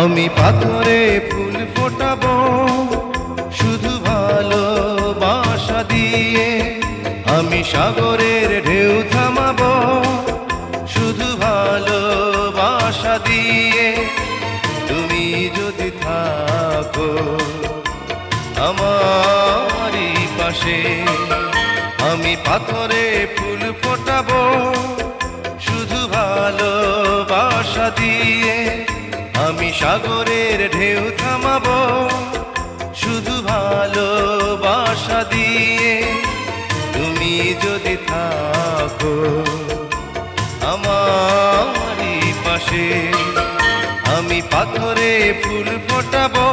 আমি পাথরে ফুল ফোটাবো শুধু ভালোবাসা দিয়ে, আমি সাগরের ঢেউ থামাবো শুধু ভালোবাসা দিয়ে। তুমি যদি থাকো আমারই পাশে, আমি পাথরে ফুল ফোটাবো শুধু ভালোবাসা দিয়ে, আমি সাগরের ঢেউ থামাবো শুধু ভালোবাসা দিয়ে। তুমি যদি থাকো আমারই পাশে, আমি পাথরে ফুল ফোটাবো